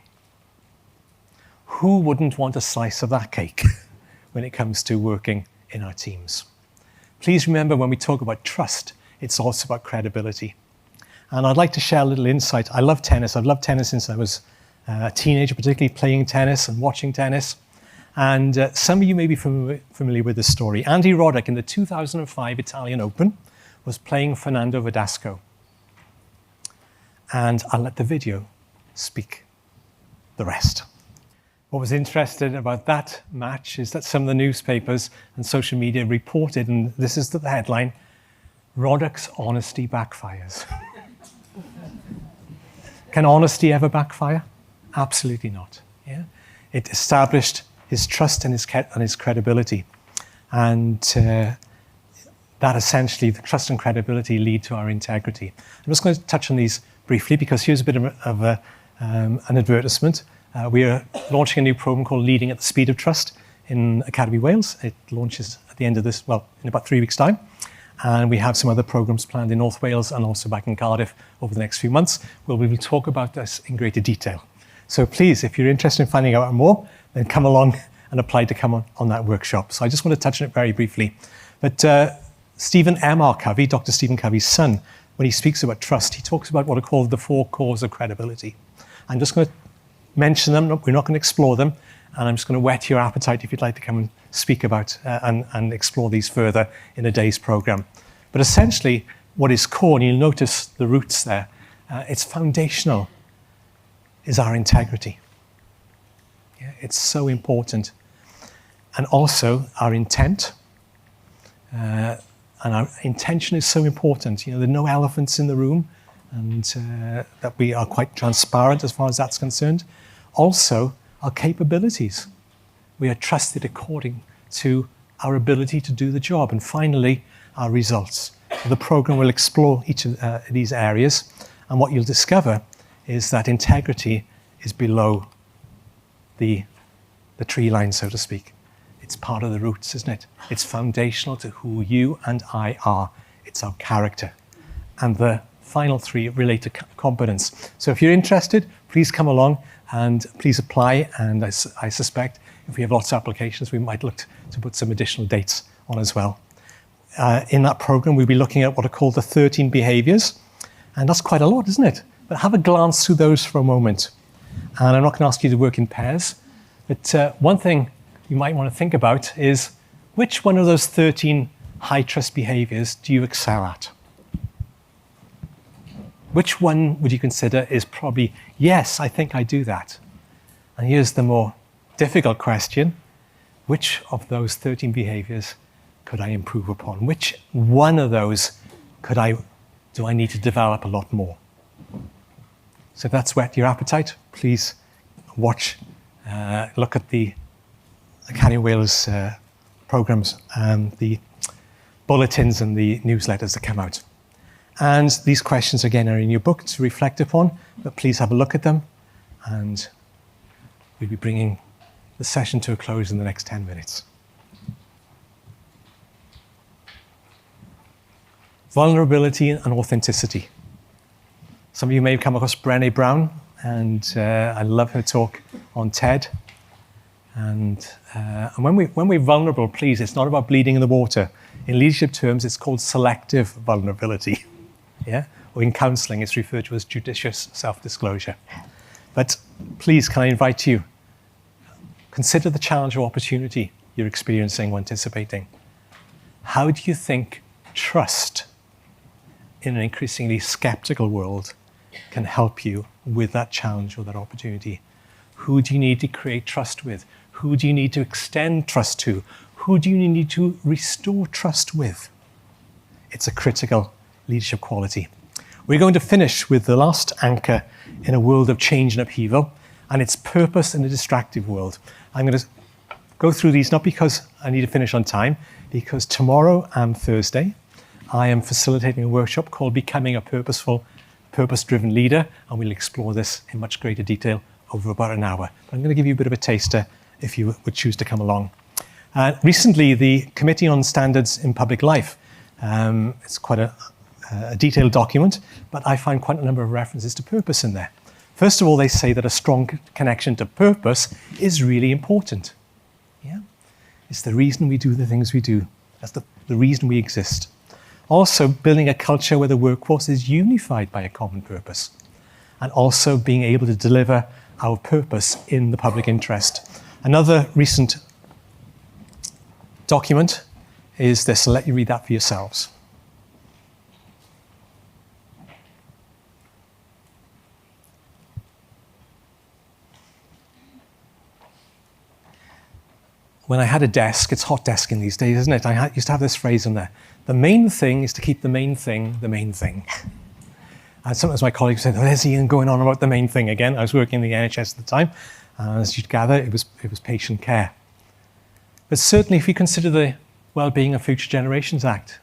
Who wouldn't want a slice of that cake when it comes to working in our teams? Please remember, when we talk about trust, it's also about credibility. And I'd like to share a little insight. I love tennis. I've loved tennis since I was a teenager, particularly playing tennis and watching tennis. And some of you may be familiar with this story. Andy Roddick in the 2005 Italian Open was playing Fernando Verdasco. And I'll let the video speak the rest. What was interesting about that match is that some of the newspapers and social media reported, and this is the headline, Roddick's honesty backfires. Can honesty ever backfire? Absolutely not. Yeah? It established his trust and his credibility. And that essentially, the trust and credibility lead to our integrity. I'm just going to touch on these briefly because here's a bit of an advertisement. We are launching a new program called Leading at the Speed of Trust in Academy Wales. It launches at the end of this, well, in about 3 weeks' time. And we have some other programs planned in North Wales and also back in Cardiff over the next few months, where we will talk about this in greater detail. So please, if you're interested in finding out more, then come along and apply to come on that workshop. So I just want to touch on it very briefly. But Stephen M.R. Covey, Dr. Stephen Covey's son, when he speaks about trust, he talks about what are called the 4 cores of credibility. I'm just going to mention them. We're not going to explore them. And I'm just going to whet your appetite if you'd like to come and speak about and explore these further in a day's program. But essentially, what is core, and you'll notice the roots there, it's foundational, is our integrity. Yeah, it's so important. And also our intent. And our intention is so important. You know, there are no elephants in the room, and that we are quite transparent as far as that's concerned. Also, our capabilities. We are trusted according to our ability to do the job. And finally, our results. The program will explore each of these areas. And what you'll discover is that integrity is below the tree line, so to speak. It's part of the roots, isn't it? It's foundational to who you and I are. It's our character. And the final 3 relate to competence. So if you're interested, please come along and please apply. And I suspect if we have lots of applications, we might look to put some additional dates on as well. in that program, we'll be looking at what are called the 13 behaviors. And that's quite a lot, isn't it? But have a glance through those for a moment. And I'm not going to ask you to work in pairs. But one thing you might want to think about is, which one of those 13 high trust behaviors do you excel at? Which one would you consider is probably, yes, I think I do that? And here's the more difficult question. Which of those 13 behaviors could I improve upon? Which one of those do I need to develop a lot more? So if that's whet your appetite, please watch, look at the Academy of Wales programs and the bulletins and the newsletters that come out. And these questions, again, are in your book to reflect upon, but please have a look at them. And we'll be bringing the session to a close in the next 10 minutes. Vulnerability and authenticity. Some of you may have come across Brené Brown, and I love her talk on TED. And when we're vulnerable, please, it's not about bleeding in the water. In leadership terms, it's called selective vulnerability. Yeah? Or in counseling, it's referred to as judicious self-disclosure. But please, can I invite you, consider the challenge or opportunity you're experiencing or anticipating. How do you think trust in an increasingly skeptical world can help you with that challenge or that opportunity? Who do you need to create trust with? Who do you need to extend trust to? Who do you need to restore trust with? It's a critical leadership quality. We're going to finish with the last anchor in a world of change and upheaval, and its purpose in a distractive world. I'm going to go through these not because I need to finish on time, because tomorrow and Thursday, I am facilitating a workshop called Becoming a Purposeful, Purpose-Driven Leader, and we'll explore this in much greater detail over about an hour. But I'm going to give you a bit of a taster if you would choose to come along. Recently, the Committee on Standards in Public Life, it's quite a detailed document, but I find quite a number of references to purpose in there. First of all, they say that a strong connection to purpose is really important. Yeah? It's the reason we do the things we do. That's the reason we exist. Also, building a culture where the workforce is unified by a common purpose. And also being able to deliver our purpose in the public interest. Another recent document is this. I'll let you read that for yourselves. When I had a desk, it's hot desking these days, isn't it? I used to have this phrase in there. The main thing is to keep the main thing the main thing. And sometimes my colleagues said, oh, there's Ian going on about the main thing again. I was working in the NHS at the time. As you'd gather, it was patient care. But certainly if we consider the Wellbeing of Future Generations Act,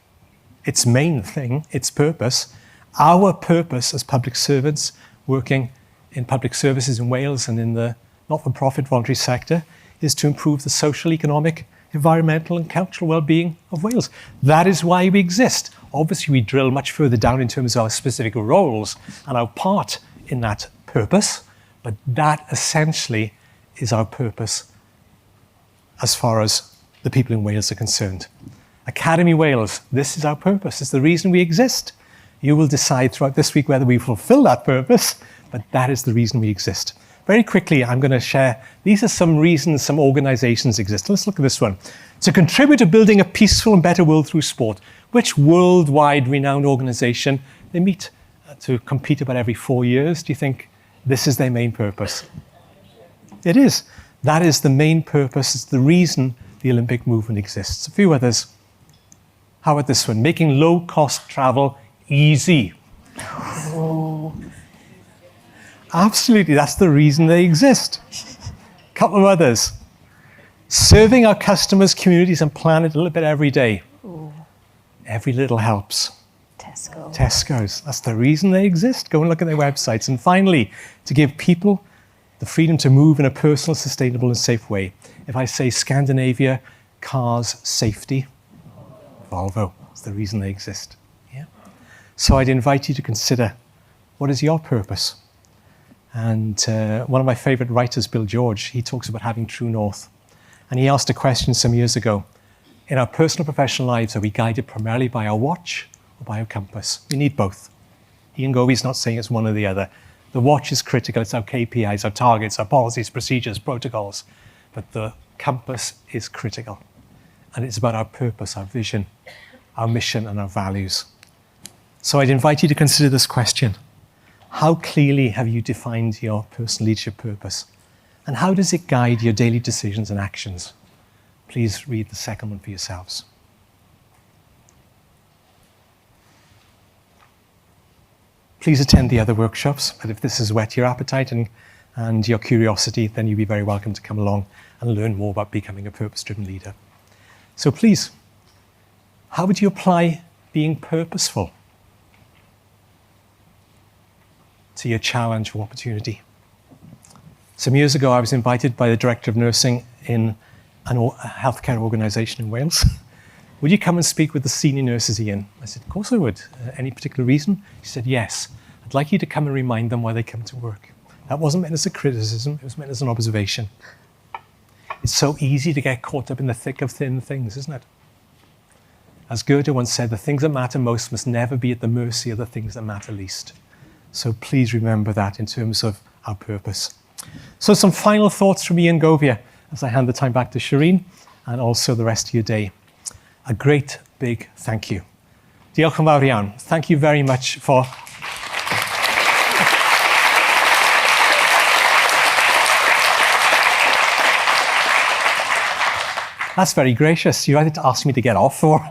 its main thing, its purpose, our purpose as public servants working in public services in Wales and in the not-for-profit voluntary sector is to improve the social, economic, environmental and cultural well-being of Wales. That is why we exist. Obviously, we drill much further down in terms of our specific roles and our part in that purpose, but that essentially is our purpose as far as the people in Wales are concerned. Academy Wales, this is our purpose. It's the reason we exist. You will decide throughout this week whether we fulfill that purpose, but that is the reason we exist. Very quickly, I'm going to share, these are some reasons some organizations exist. Let's look at this one. To contribute to building a peaceful and better world through sport. Which worldwide renowned organization, they meet to compete about every 4 years. Do you think this is their main purpose? It is. That is the main purpose. It's the reason the Olympic movement exists. A few others. How about this one? Making low-cost travel easy. Oh. Absolutely, that's the reason they exist. A couple of others. Serving our customers, communities and planet a little bit every day. Ooh. Every little helps. Tesco's. That's the reason they exist. Go and look at their websites. And finally, to give people the freedom to move in a personal, sustainable and safe way. If I say Scandinavia, cars, safety, Volvo. That's the reason they exist. Yeah. So I'd invite you to consider, what is your purpose? And one of my favorite writers, Bill George, he talks about having true north. And he asked a question some years ago. In our personal professional lives, are we guided primarily by our watch or by our compass? We need both. Ian Govey's not saying it's one or the other. The watch is critical. It's our KPIs, our targets, our policies, procedures, protocols. But the compass is critical. And it's about our purpose, our vision, our mission, and our values. So I'd invite you to consider this question. How clearly have you defined your personal leadership purpose? And how does it guide your daily decisions and actions? Please read the second one for yourselves. Please attend the other workshops, but if this has whet your appetite and your curiosity, then you'll be very welcome to come along and learn more about becoming a purpose-driven leader. So please, how would you apply being purposeful to your challenge or opportunity? Some years ago, I was invited by the Director of Nursing in a healthcare organisation in Wales. Would you come and speak with the senior nurses, Ian? I said, of course I would. Any particular reason? She said, yes. I'd like you to come and remind them why they come to work. That wasn't meant as a criticism, it was meant as an observation. It's so easy to get caught up in the thick of thin things, isn't it? As Goethe once said, the things that matter most must never be at the mercy of the things that matter least. So please remember that in terms of our purpose. So some final thoughts from Ian Govey as I hand the time back to Shireen and also the rest of your day. A great big thank you. Diolch yn fawr iawn. Thank you very much for... That's very gracious. You either ask me to get off or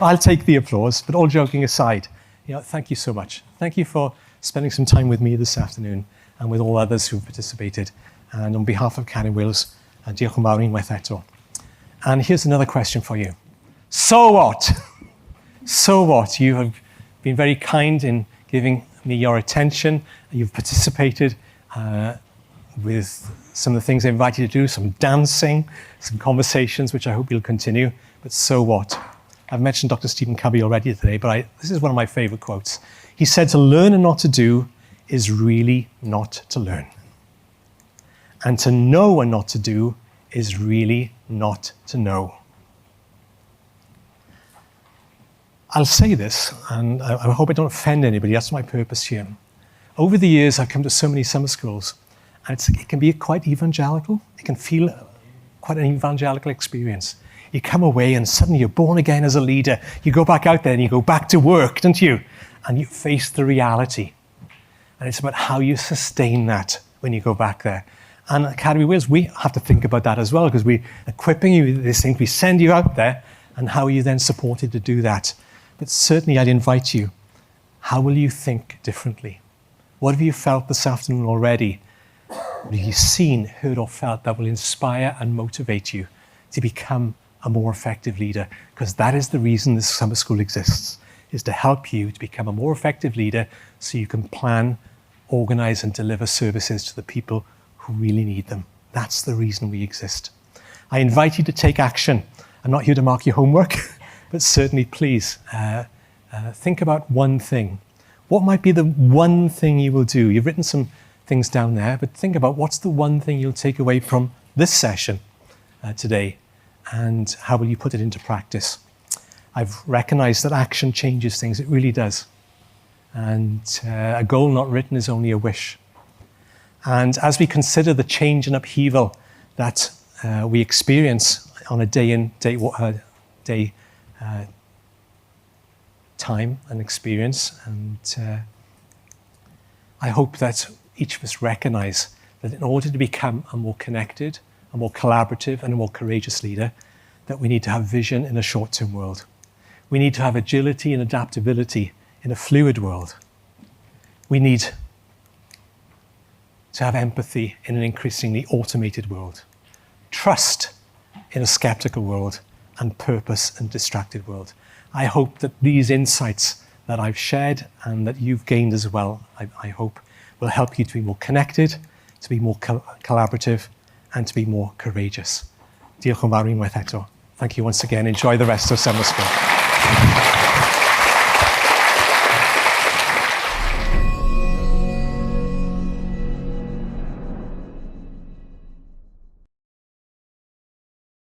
I'll take the applause. But all joking aside, thank you so much. Thank you for spending some time with me this afternoon and with all others who've participated. And on behalf of Canon Wales, diolch yn fawr unwaith eto. And here's another question for you. So what? So what? You have been very kind in giving me your attention. You've participated with some of the things I invited you to do, some dancing, some conversations, which I hope you'll continue. But so what? I've mentioned Dr. Stephen Covey already today, but this is one of my favorite quotes. He said, to learn and not to do is really not to learn. And to know and not to do is really not to know. I'll say this, and I hope I don't offend anybody. That's my purpose here. Over the years, I've come to so many summer schools, and it can be quite evangelical. It can feel quite an evangelical experience. You come away, and suddenly you're born again as a leader. You go back out there, and you go back to work, don't you? And you face the reality. And it's about how you sustain that when you go back there. And at Academy Wales, we have to think about that as well, because we're equipping you with these things. We send you out there, and how are you then supported to do that? But certainly I'd invite you, how will you think differently? What have you felt this afternoon already? What have you seen, heard or felt that will inspire and motivate you to become a more effective leader? Because that is the reason this summer school exists, is to help you to become a more effective leader so you can plan, organize and deliver services to the people who really need them. That's the reason we exist. I invite you to take action. I'm not here to mark your homework. But certainly, please, think about one thing. What might be the one thing you will do? You've written some things down there, but think about what's the one thing you'll take away from this session today, and how will you put it into practice? I've recognized that action changes things. It really does. And a goal not written is only a wish. And as we consider the change and upheaval that we experience on a day time and experience, and I hope that each of us recognize that in order to become a more connected, a more collaborative and a more courageous leader, that we need to have vision in a short-term world. We need to have agility and adaptability in a fluid world. We need to have empathy in an increasingly automated world, trust in a skeptical world, and purpose and distracted world. I hope that these insights that I've shared and that you've gained as well, I hope, will help you to be more connected, to be more collaborative, and to be more courageous. Diolch yn fawr unwaith eto. Thank you once again. Enjoy the rest of summer school.